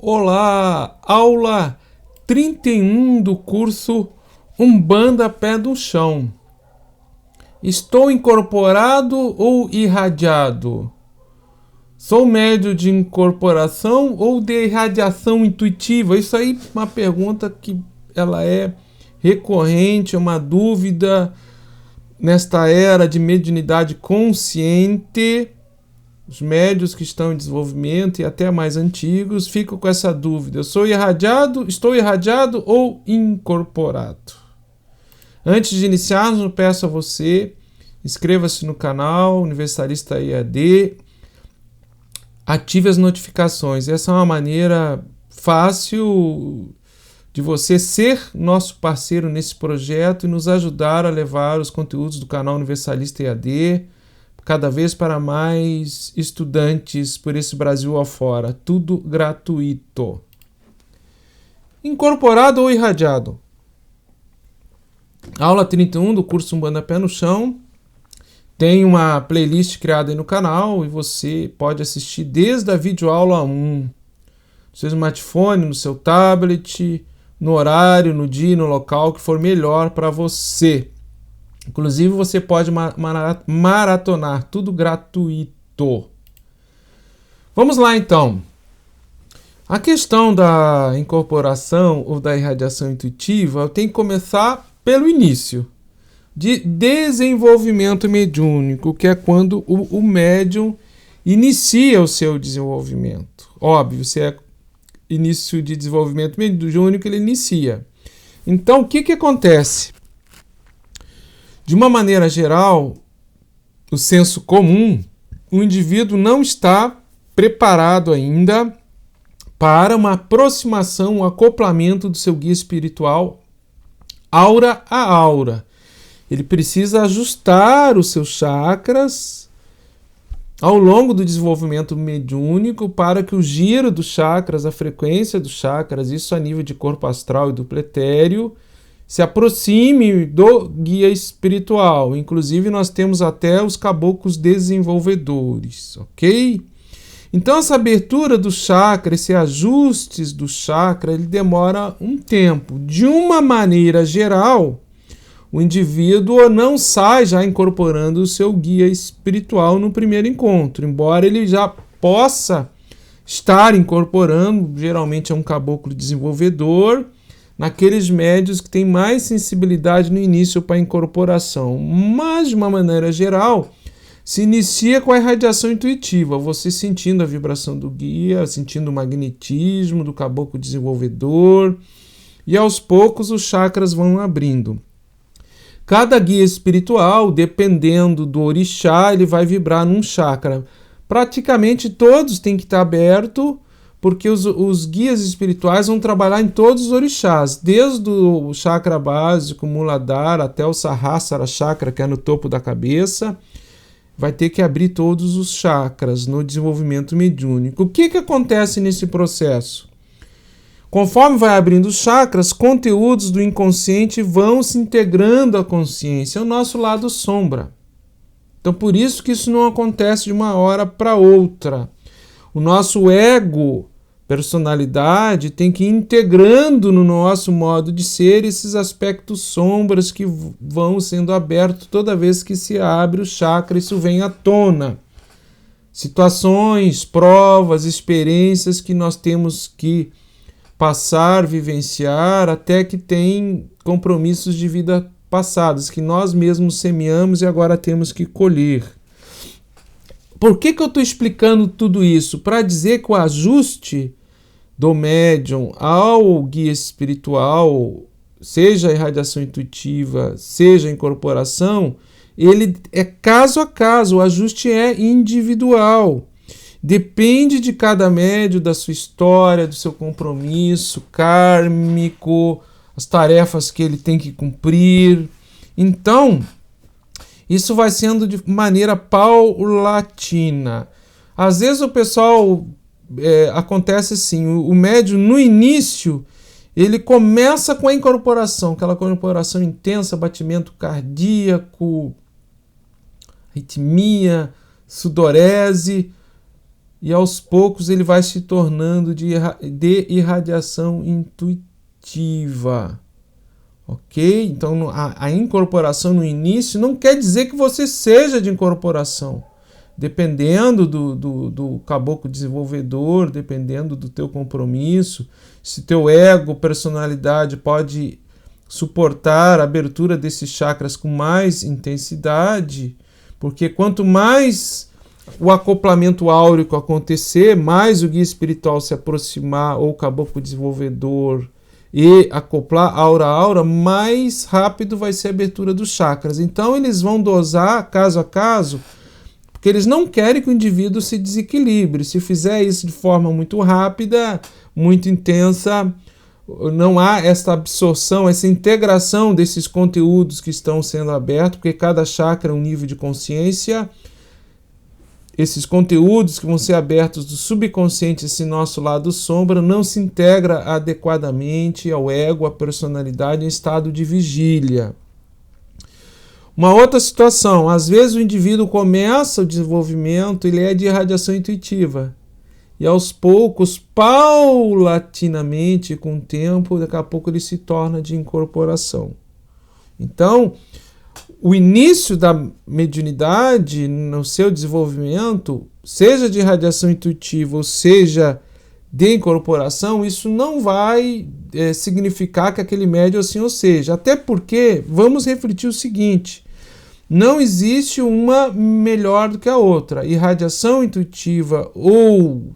Olá, aula 31 do curso Umbanda Pé do Chão. Estou incorporado ou irradiado? Sou médio de incorporação ou de irradiação intuitiva? Isso aí é uma pergunta que ela é recorrente, é uma dúvida nesta era de mediunidade consciente. Os médios que estão em desenvolvimento e até mais antigos ficam com essa dúvida. Estou irradiado ou incorporado? Antes de iniciarmos, eu peço a você, inscreva-se no canal Universalista EAD, ative as notificações. Essa é uma maneira fácil de você ser nosso parceiro nesse projeto e nos ajudar a levar os conteúdos do canal Universalista EAD cada vez para mais estudantes por esse Brasil afora. Tudo gratuito. Incorporado ou irradiado? Aula 31 do curso Umbanda Pé no Chão. Tem uma playlist criada aí no canal e você pode assistir desde a videoaula 1. No seu smartphone, no seu tablet, no horário, no dia, no local que for melhor para você. Inclusive, você pode maratonar, tudo gratuito. Vamos lá, então. A questão da incorporação ou da irradiação intuitiva tem que começar pelo início. De desenvolvimento mediúnico, que é quando o médium inicia o seu desenvolvimento. Óbvio, se é início de desenvolvimento mediúnico, ele inicia. Então, o que acontece? De uma maneira geral, o senso comum, o indivíduo não está preparado ainda para uma aproximação, um acoplamento do seu guia espiritual aura a aura. Ele precisa ajustar os seus chakras ao longo do desenvolvimento mediúnico para que o giro dos chakras, a frequência dos chakras, isso a nível de corpo astral e duplo etéreo, se aproxime do guia espiritual. Inclusive, nós temos até os caboclos desenvolvedores, ok? Então, essa abertura do chakra, esse ajustes do chakra, ele demora um tempo. De uma maneira geral, o indivíduo não sai já incorporando o seu guia espiritual no primeiro encontro, embora ele já possa estar incorporando, geralmente é um caboclo desenvolvedor, naqueles médios que têm mais sensibilidade no início para a incorporação. Mas, de uma maneira geral, se inicia com a irradiação intuitiva, você sentindo a vibração do guia, sentindo o magnetismo do caboclo desenvolvedor, e aos poucos os chakras vão abrindo. Cada guia espiritual, dependendo do orixá, ele vai vibrar num chakra. Praticamente todos têm que estar abertos, porque os guias espirituais vão trabalhar em todos os orixás, desde o chakra básico, Muladhara, até o Sahasrara chakra, que é no topo da cabeça. Vai ter que abrir todos os chakras no desenvolvimento mediúnico. O que acontece nesse processo? Conforme vai abrindo os chakras, conteúdos do inconsciente vão se integrando à consciência, é o nosso lado sombra. Então, por isso que isso não acontece de uma hora para outra. O nosso ego, personalidade, tem que ir integrando no nosso modo de ser esses aspectos sombras que vão sendo abertos toda vez que se abre o chakra, isso vem à tona. Situações, provas, experiências que nós temos que passar, vivenciar, até que tem compromissos de vida passadas, que nós mesmos semeamos e agora temos que colher. Por que eu estou explicando tudo isso? Para dizer que o ajuste do médium ao guia espiritual, seja a irradiação intuitiva, seja a incorporação, ele é caso a caso, o ajuste é individual. Depende de cada médium, da sua história, do seu compromisso kármico, as tarefas que ele tem que cumprir. Então, isso vai sendo de maneira paulatina. Às vezes o pessoal acontece assim, o médium no início ele começa com a incorporação, aquela incorporação intensa, batimento cardíaco, arritmia, sudorese. e aos poucos ele vai se tornando de irradiação intuitiva. Ok? Então a incorporação no início não quer dizer que você seja de incorporação. Dependendo do caboclo desenvolvedor, dependendo do teu compromisso, se teu ego, personalidade pode suportar a abertura desses chakras com mais intensidade, porque quanto mais o acoplamento áurico acontecer, mais o guia espiritual se aproximar, ou o caboclo desenvolvedor, e acoplar aura a aura, mais rápido vai ser a abertura dos chakras. Então eles vão dosar caso a caso, porque eles não querem que o indivíduo se desequilibre. Se fizer isso de forma muito rápida, muito intensa, não há essa absorção, essa integração desses conteúdos que estão sendo abertos, porque cada chakra é um nível de consciência. Esses conteúdos que vão ser abertos do subconsciente, esse nosso lado sombra, não se integra adequadamente ao ego, à personalidade em estado de vigília. Uma outra situação, às vezes o indivíduo começa o desenvolvimento, ele é de irradiação intuitiva. E aos poucos, paulatinamente, com o tempo, daqui a pouco ele se torna de incorporação. Então, o início da mediunidade no seu desenvolvimento, seja de radiação intuitiva ou seja de incorporação, isso não vai significar que aquele médium assim ou seja. Até porque, vamos refletir o seguinte, não existe uma melhor do que a outra. Irradiação intuitiva ou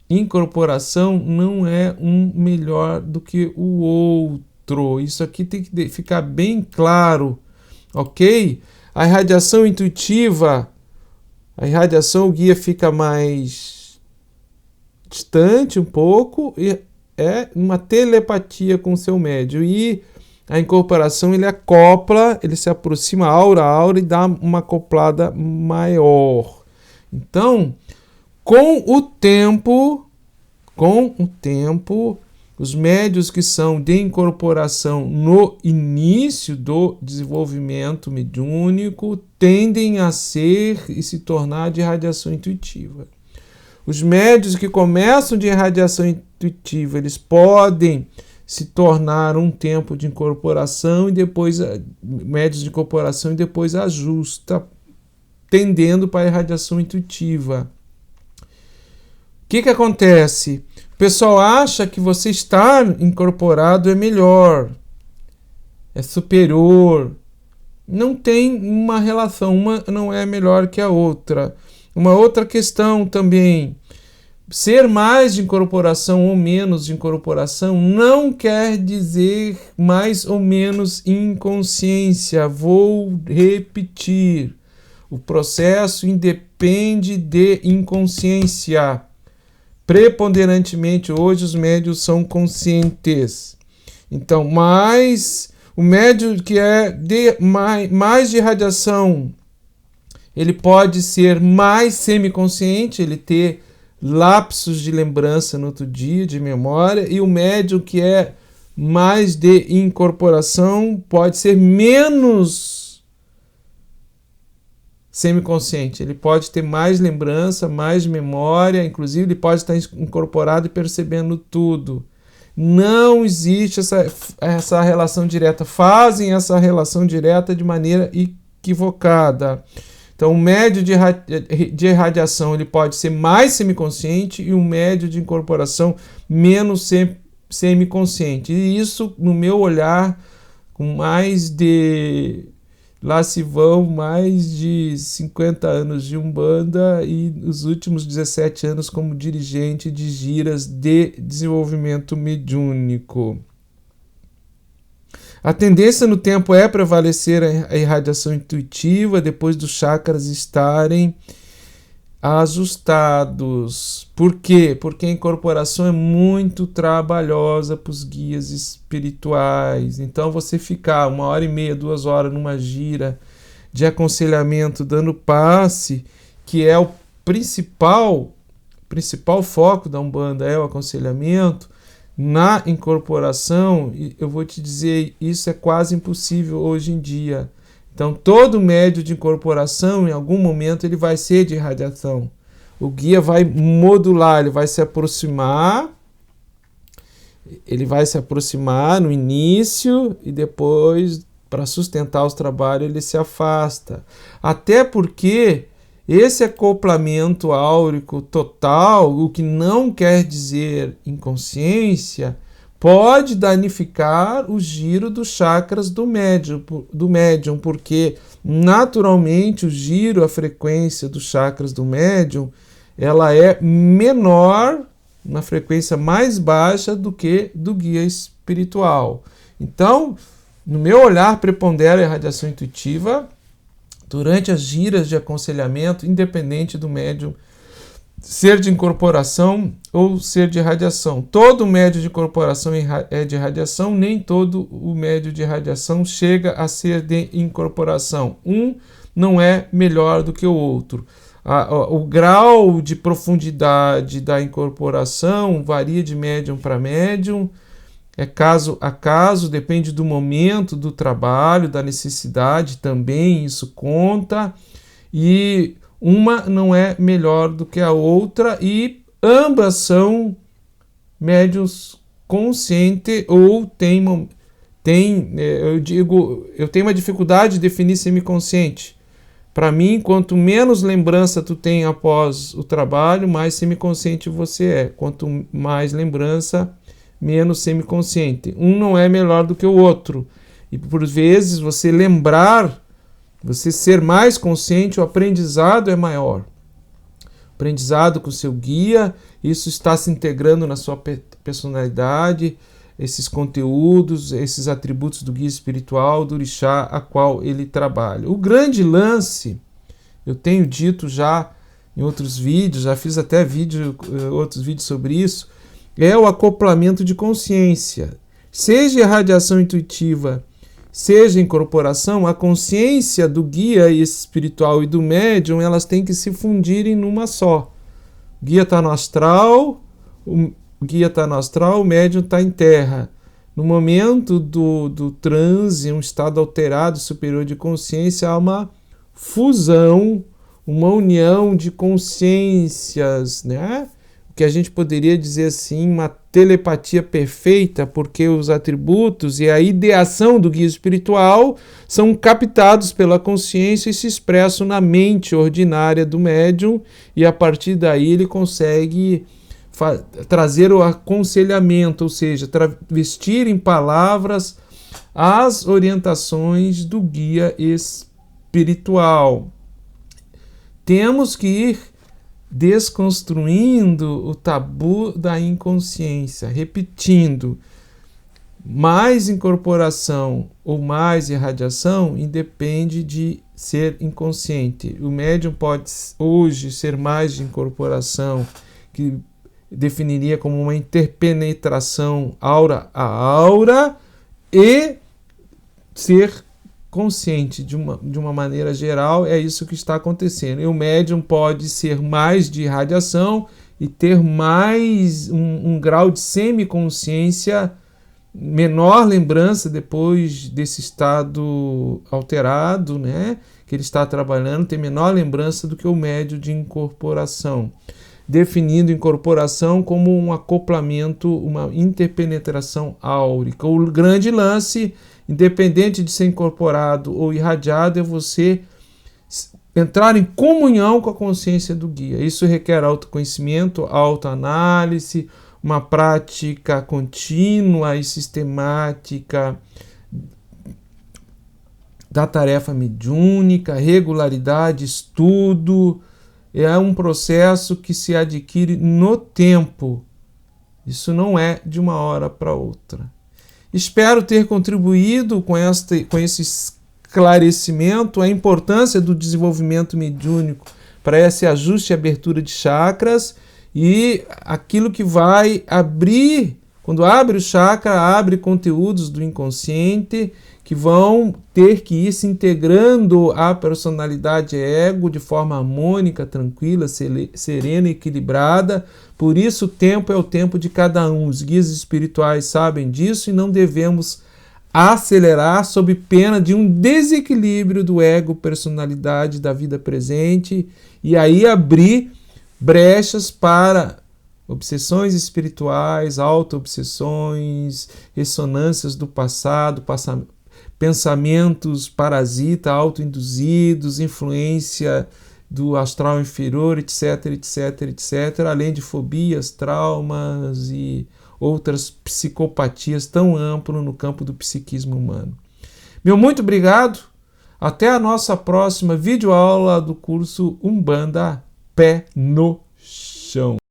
incorporação não é um melhor do que o outro. Isso aqui tem que ficar bem claro, ok? A irradiação intuitiva, a irradiação, o guia fica mais distante um pouco e é uma telepatia com o seu médium. E a incorporação, ele acopla, ele se aproxima aura a aura e dá uma acoplada maior. Então, com o tempo, os médios que são de incorporação no início do desenvolvimento mediúnico tendem a ser e se tornar de radiação intuitiva. Os médios que começam de radiação intuitiva, eles podem se tornar um tempo de incorporação e depois médios de incorporação e depois ajusta, tendendo para a irradiação intuitiva. O que acontece? O pessoal acha que você estar incorporado é melhor, é superior. Não tem uma relação, uma não é melhor que a outra. Uma outra questão também, ser mais de incorporação ou menos de incorporação não quer dizer mais ou menos inconsciência. Vou repetir, o processo independe de inconsciência. Preponderantemente hoje os médios são conscientes. Então, o médium que é mais de radiação, ele pode ser mais semiconsciente, ele ter lapsos de lembrança no outro dia, de memória, e o médium que é mais de incorporação pode ser menos semiconsciente, ele pode ter mais lembrança, mais memória, inclusive ele pode estar incorporado e percebendo tudo. Não existe essa relação direta. Fazem essa relação direta de maneira equivocada. Então, o médio de irradiação ele pode ser mais semiconsciente e o médio de incorporação menos semiconsciente. E isso, no meu olhar, com lá se vão mais de 50 anos de Umbanda e os últimos 17 anos como dirigente de giras de desenvolvimento mediúnico. A tendência no tempo é prevalecer a irradiação intuitiva depois dos chakras estarem ajustados. Por quê? Porque a incorporação é muito trabalhosa para os guias espirituais. Então você ficar 1h30, 2 horas numa gira de aconselhamento dando passe, que é o principal foco da Umbanda, é o aconselhamento, na incorporação, eu vou te dizer, isso é quase impossível hoje em dia. Então, todo médio de incorporação, em algum momento, ele vai ser de irradiação. o guia vai modular, ele vai se aproximar no início e depois, para sustentar os trabalhos, ele se afasta. Até porque esse acoplamento áurico total, o que não quer dizer inconsciência, pode danificar o giro dos chakras do médium, porque naturalmente o giro, a frequência dos chakras do médium, ela é menor, uma frequência mais baixa do que do guia espiritual. Então, no meu olhar, prepondera a irradiação intuitiva durante as giras de aconselhamento, independente do médium ser de incorporação ou ser de radiação. Todo médio de incorporação é de radiação, nem todo o médio de radiação chega a ser de incorporação. Um não é melhor do que o outro. O grau de profundidade da incorporação varia de médium para médium, é caso a caso, depende do momento do trabalho, da necessidade também, isso conta, e uma não é melhor do que a outra, e ambas são médiuns conscientes ou eu tenho uma dificuldade de definir semiconsciente. Para mim, quanto menos lembrança tu tem após o trabalho, mais semiconsciente você é. Quanto mais lembrança, menos semiconsciente. Um não é melhor do que o outro. E por vezes você ser mais consciente, o aprendizado é maior. Aprendizado com o seu guia, isso está se integrando na sua personalidade, esses conteúdos, esses atributos do guia espiritual, do orixá a qual ele trabalha. O grande lance, eu tenho dito já em outros vídeos, já fiz até outros vídeos sobre isso, é o acoplamento de consciência. Seja irradiação intuitiva, seja incorporação, a consciência do guia espiritual e do médium, elas têm que se fundirem numa só. O guia está no astral, o médium está em terra. No momento do transe, um estado alterado superior de consciência, há uma fusão, uma união de consciências, né? O que a gente poderia dizer assim, uma telepatia perfeita, porque os atributos e a ideação do guia espiritual são captados pela consciência e se expressam na mente ordinária do médium, e a partir daí ele consegue trazer o aconselhamento, ou seja, travestir em palavras as orientações do guia espiritual. Temos que ir desconstruindo o tabu da inconsciência, repetindo, mais incorporação ou mais irradiação independe de ser inconsciente. O médium pode hoje ser mais de incorporação, que definiria como uma interpenetração aura a aura, e ser consciente de uma maneira geral. É isso que está acontecendo. E o médium pode ser mais de radiação e ter mais um grau de semiconsciência, menor lembrança depois desse estado alterado, né, que ele está trabalhando, tem menor lembrança do que o médium de incorporação, definindo incorporação como um acoplamento, uma interpenetração áurica. O grande lance, independente de ser incorporado ou irradiado, é você entrar em comunhão com a consciência do guia. Isso requer autoconhecimento, autoanálise, uma prática contínua e sistemática da tarefa mediúnica, regularidade, estudo. É um processo que se adquire no tempo. Isso não é de uma hora para outra. Espero ter contribuído com esse esclarecimento, a importância do desenvolvimento mediúnico para esse ajuste e abertura de chakras, e aquilo que vai abrir, quando abre o chakra, abre conteúdos do inconsciente que vão ter que ir se integrando à personalidade ego de forma harmônica, tranquila, serena e equilibrada. Por isso o tempo é o tempo de cada um. Os guias espirituais sabem disso e não devemos acelerar sob pena de um desequilíbrio do ego, personalidade da vida presente, e aí abrir brechas para obsessões espirituais, auto-obsessões, ressonâncias do passado, pensamentos parasita, auto-induzidos, influência do astral inferior, etc, etc, etc, além de fobias, traumas e outras psicopatias tão amplas no campo do psiquismo humano. Meu muito obrigado, até a nossa próxima videoaula do curso Umbanda Pé no Chão.